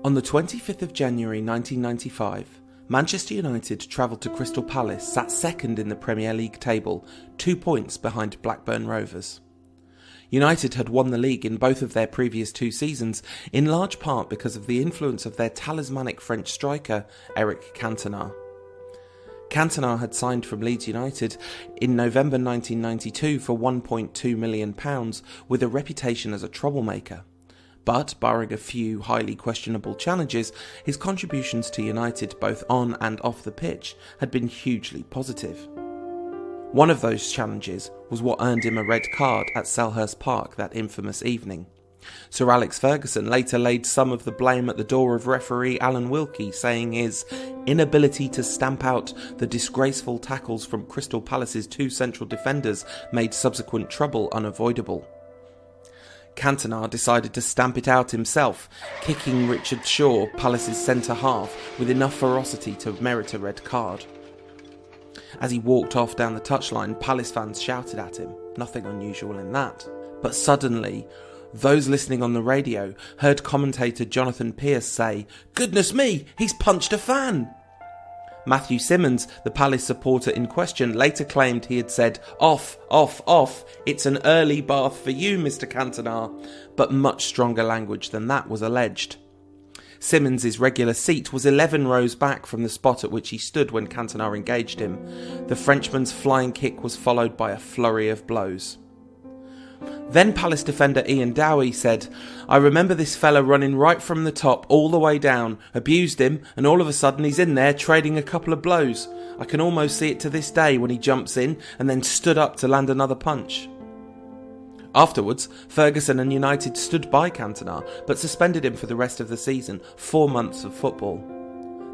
On the 25th of January 1995, Manchester United travelled to Crystal Palace, sat second in the Premier League table, 2 points behind Blackburn Rovers. United had won the league in both of their previous 2 seasons, in large part because of the influence of their talismanic French striker, Eric Cantona. Cantona had signed from Leeds United in November 1992 for £1.2 million with a reputation as a troublemaker. But, barring a few highly questionable challenges, his contributions to United both on and off the pitch had been hugely positive. One of those challenges was what earned him a red card at Selhurst Park that infamous evening. Sir Alex Ferguson later laid some of the blame at the door of referee Alan Wilkie, saying his inability to stamp out the disgraceful tackles from Crystal Palace's 2 central defenders made subsequent trouble unavoidable. Cantona decided to stamp it out himself, kicking Richard Shaw, Palace's centre-half, with enough ferocity to merit a red card. As he walked off down the touchline, Palace fans shouted at him, nothing unusual in that. But suddenly, those listening on the radio heard commentator Jonathan Pearce say, "Goodness me, he's punched a fan!" Matthew Simmons, the Palace supporter in question, later claimed he had said, "Off, off, off, it's an early bath for you, Mr. Cantona," but much stronger language than that was alleged. Simmons' regular seat was 11 rows back from the spot at which he stood when Cantona engaged him. The Frenchman's flying kick was followed by a flurry of blows. Then Palace defender Ian Dowie said, "I remember this fella running right from the top all the way down, abused him, and all of a sudden he's in there trading a couple of blows. I can almost see it to this day when he jumps in and then stood up to land another punch." Afterwards, Ferguson and United stood by Cantona, but suspended him for the rest of the season, 4 months of football.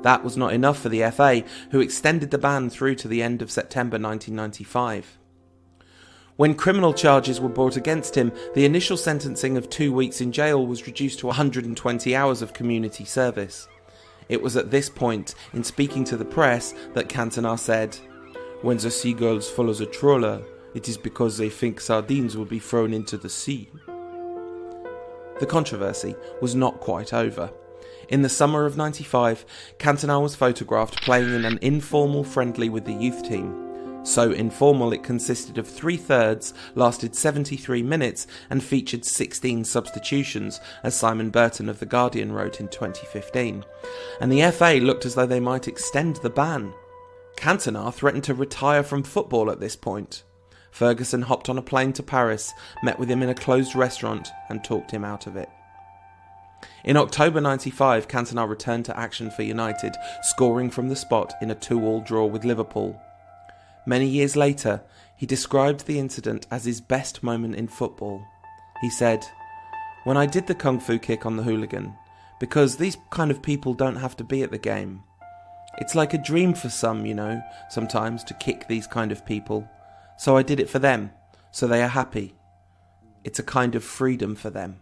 That was not enough for the FA, who extended the ban through to the end of September 1995. When criminal charges were brought against him, the initial sentencing of 2 weeks in jail was reduced to 120 hours of community service. It was at this point, in speaking to the press, that Cantona said, "When the seagulls follow the trawler, it is because they think sardines will be thrown into the sea." The controversy was not quite over. In the summer of '95, Cantona was photographed playing in an informal friendly with the youth team. So informal it consisted of 3/3, lasted 73 minutes and featured 16 substitutions, as Simon Burton of The Guardian wrote in 2015. And the FA looked as though they might extend the ban. Cantona threatened to retire from football at this point. Ferguson hopped on a plane to Paris, met with him in a closed restaurant and talked him out of it. In October '95, Cantona returned to action for United, scoring from the spot in a 2-2 draw with Liverpool. Many years later, he described the incident as his best moment in football. He said, "When I did the kung fu kick on the hooligan, because these kind of people don't have to be at the game. It's like a dream for some, sometimes to kick these kind of people. So I did it for them, so they are happy. It's a kind of freedom for them."